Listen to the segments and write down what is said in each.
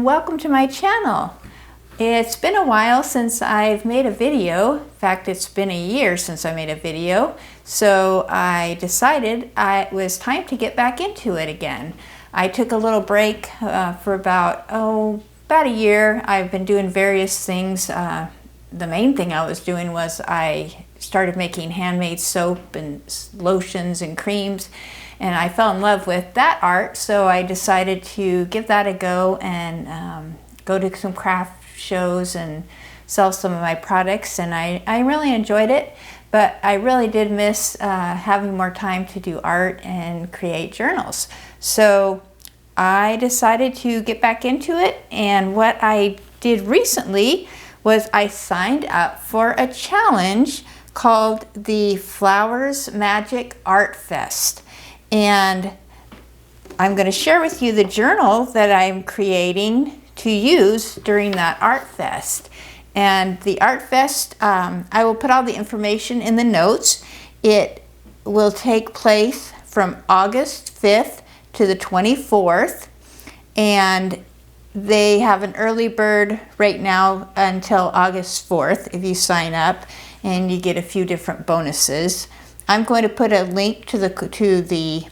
welcome to my channel. It's been a while since I've made a video. In fact, it's been a year since I made a video. So I decided it was time to get back into it again. I took a little break for about a year. I've been doing various things. The main thing I was doing was I started making handmade soap and lotions and creams, and I fell in love with that art, so I decided to give that a go and go to some craft shows and sell some of my products, and I really enjoyed it, but I really did miss having more time to do art and create journals. So I decided to get back into it, and what I did recently was I signed up for a challenge called the Flowers Magic Art Fest. And I'm going to share with you the journal that I'm creating to use during that art fest. And the art fest, I will put all the information in the notes. It will take place from August 5th to the 24th. And they have an early bird right now until August 4th if you sign up, and you get a few different bonuses. I'm going to put a link to the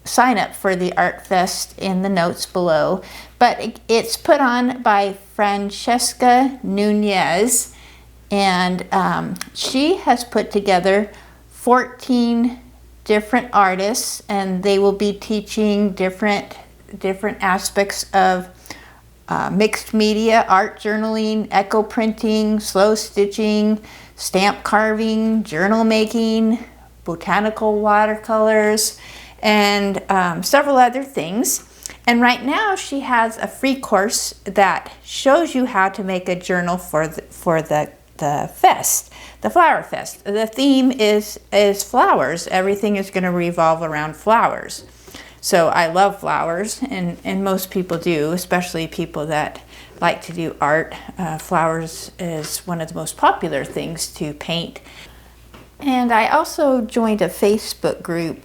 sign up for the Art Fest in the notes below, but it's put on by Francesca Nunez, and she has put together 14 different artists, and they will be teaching different aspects of mixed media, art journaling, echo printing, slow stitching, stamp carving, journal making, botanical watercolors, and several other things. And right now she has a free course that shows you how to make a journal for the fest, the Flower Fest. The theme is flowers. Everything is going to revolve around flowers. So I love flowers, and most people do, especially people that like to do art. Flowers is one of the most popular things to paint. And I also joined a Facebook group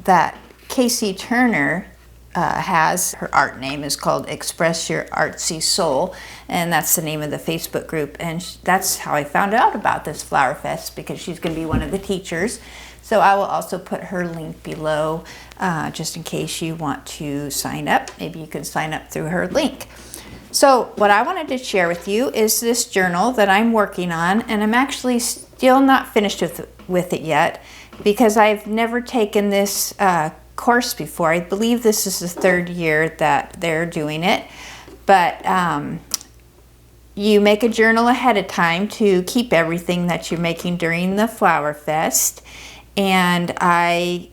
that Casey Turner has. Her art name is called Express Your Artsy Soul, and that's the name of the Facebook group. And that's how I found out about this Flower Fest, because she's going to be one of the teachers. So I will also put her link below just in case you want to sign up. Maybe you can sign up through her link. So what I wanted to share with you is this journal that I'm working on, and I'm actually still not finished with it yet because I've never taken this course before. I believe this is the third year that they're doing it, but you make a journal ahead of time to keep everything that you're making during the Flower Fest. And I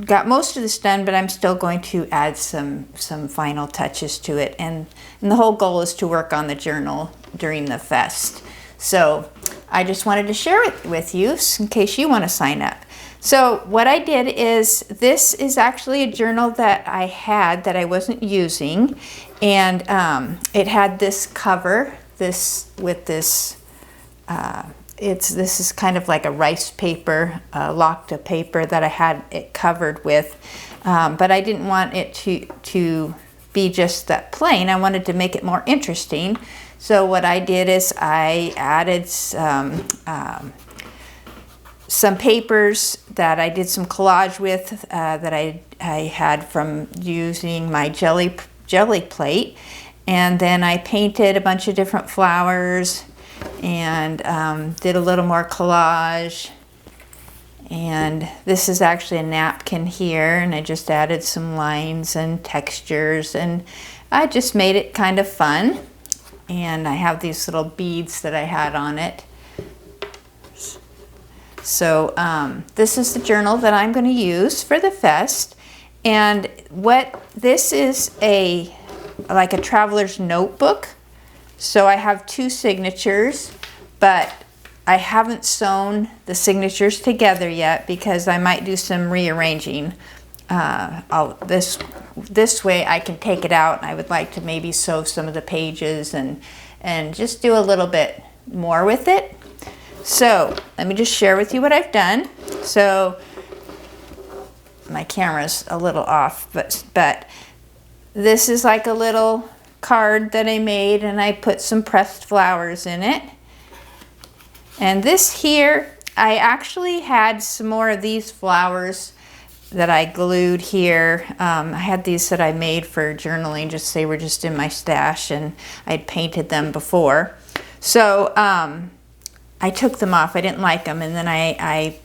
got most of this done, but I'm still going to add some final touches to it. And the whole goal is to work on the journal during the fest. So I just wanted to share it with you in case you want to sign up. So what I did is, this is actually a journal that I had that I wasn't using. And it had this cover, this is kind of like a rice paper, locked paper that I had it covered with, but I didn't want it to be just that plain. I wanted to make it more interesting. So what I did is I added some papers that I did some collage with that I had from using my jelly plate, and then I painted a bunch of different flowers and did a little more collage. And this is actually a napkin here, and I just added some lines and textures, and I just made it kind of fun. And I have these little beads that I had on it. So this is the journal that I'm going to use for the fest. And this is like a traveler's notebook. So I have two signatures, but I haven't sewn the signatures together yet because I might do some rearranging. This way I can take it out, and I would like to maybe sew some of the pages and just do a little bit more with it. So let me just share with you what I've done. So my camera's a little off, but this is like a little card that I made, and I put some pressed flowers in it. And this here, I actually had some more of these flowers that I glued here. I had these that I made for journaling, just they were just in my stash, and I'd painted them before. So I took them off. I didn't like them, and then I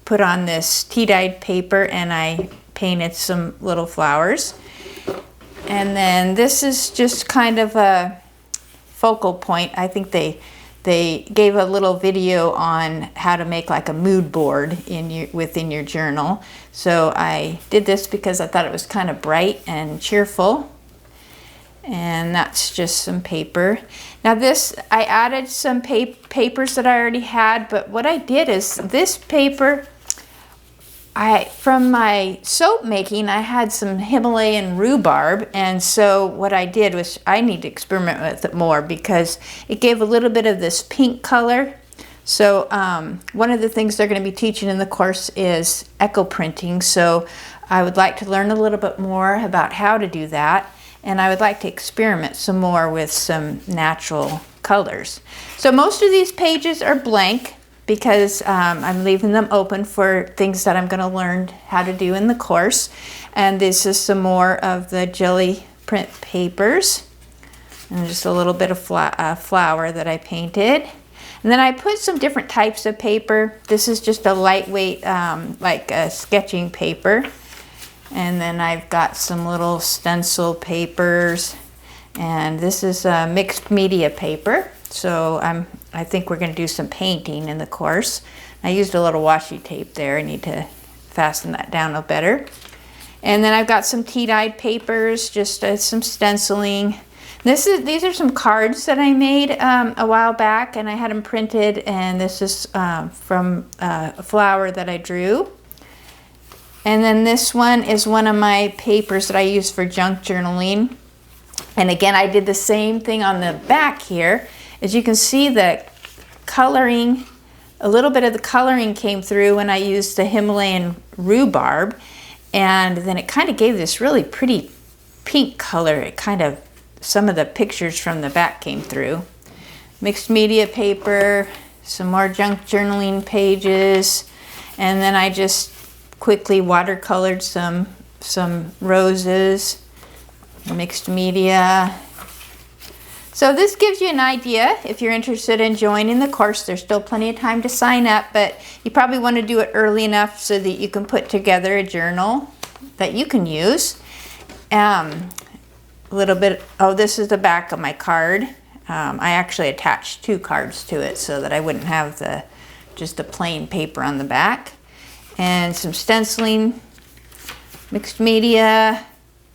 put on this tea-dyed paper and I painted some little flowers. And then this is just kind of a focal point. I think they gave a little video on how to make like a mood board within your journal. So I did this because I thought it was kind of bright and cheerful. And that's just some paper. Now this, I added some papers that I already had, but what I did is this paper, from my soap making, I had some Himalayan rhubarb, and so what I did was I need to experiment with it more because it gave a little bit of this pink color. So one of the things they're going to be teaching in the course is echo printing, so I would like to learn a little bit more about how to do that, and I would like to experiment some more with some natural colors. So most of these pages are blank, because I'm leaving them open for things that I'm going to learn how to do in the course. And this is some more of the jelly print papers, and just a little bit of flower that I painted. And then I put some different types of paper. This is just a lightweight, like a sketching paper. And then I've got some little stencil papers, and this is a mixed media paper. So I think we're going to do some painting in the course. I used a little washi tape there. I need to fasten that down a little better. And then I've got some tea-dyed papers, just some stenciling. These are some cards that I made a while back, and I had them printed, and this is from a flower that I drew. And then this one is one of my papers that I use for junk journaling. And again, I did the same thing on the back here. As you can see, the coloring, a little bit of the coloring came through when I used the Himalayan rhubarb, and then it kind of gave this really pretty pink color. It kind of, some of the pictures from the back came through. Mixed media paper, some more junk journaling pages, and then I just quickly watercolored some roses, mixed media. So this gives you an idea if you're interested in joining the course. There's still plenty of time to sign up, but you probably want to do it early enough so that you can put together a journal that you can use. A little bit, oh, this is the back of my card. I actually attached 2 cards to it so that I wouldn't have just the plain paper on the back. And some stenciling, mixed media,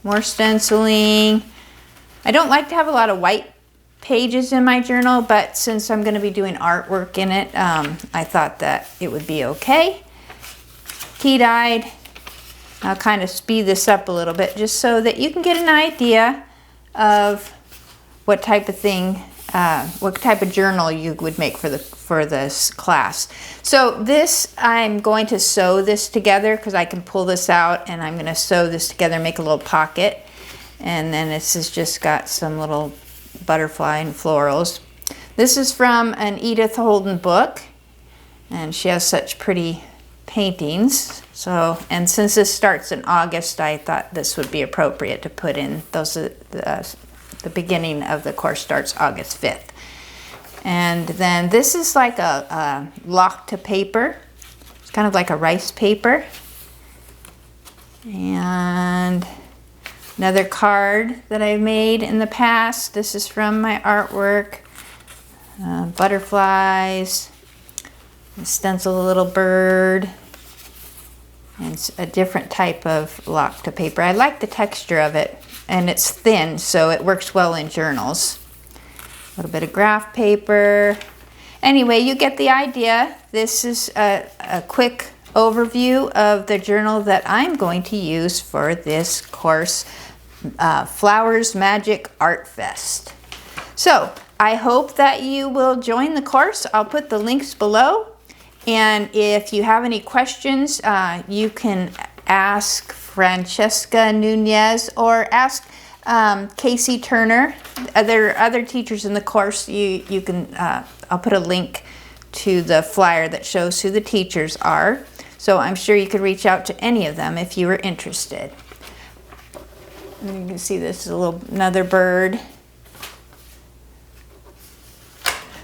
more stenciling. I don't like to have a lot of white pages in my journal, but since I'm going to be doing artwork in it, I thought that it would be okay. Tea-dyed. I'll kind of speed this up a little bit just so that you can get an idea of what type of thing, what type of journal you would make for this class. So this, I'm going to sew this together because I can pull this out, and I'm going to sew this together, make a little pocket. And then this has just got some little butterfly and florals. This is from an Edith Holden book, and she has such pretty paintings. So, and since this starts in August, I thought this would be appropriate to put in. The beginning of the course starts August 5th. And then this is like a lock to paper. It's kind of like a rice paper. And another card that I made in the past. This is from my artwork. Butterflies. Stencil a little bird. And it's a different type of lock to paper. I like the texture of it, and it's thin, so it works well in journals. A little bit of graph paper. Anyway, you get the idea. This is a quick overview of the journal that I'm going to use for this course, Flowers Magic Art Fest. So I hope that you will join the course. I'll put the links below. And if you have any questions, you can ask Francesca Nunez or ask Casey Turner. There are other teachers in the course. You can, I'll put a link to the flyer that shows who the teachers are. So I'm sure you could reach out to any of them if you were interested. And you can see this is another bird.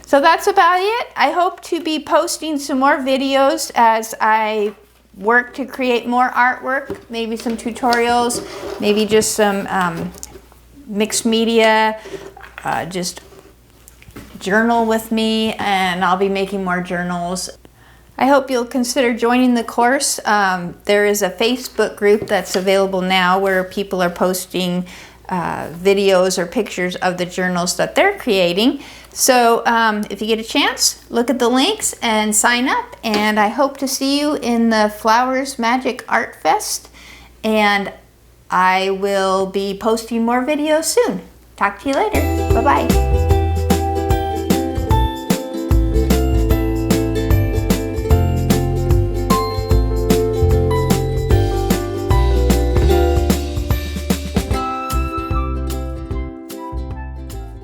So that's about it. I hope to be posting some more videos as I work to create more artwork, maybe some tutorials, maybe just some mixed media, just journal with me, and I'll be making more journals. I hope you'll consider joining the course. There is a Facebook group that's available now where people are posting videos or pictures of the journals that they're creating. So if you get a chance, look at the links and sign up. And I hope to see you in the Flowers Magic Art Fest. And I will be posting more videos soon. Talk to you later. Bye-bye.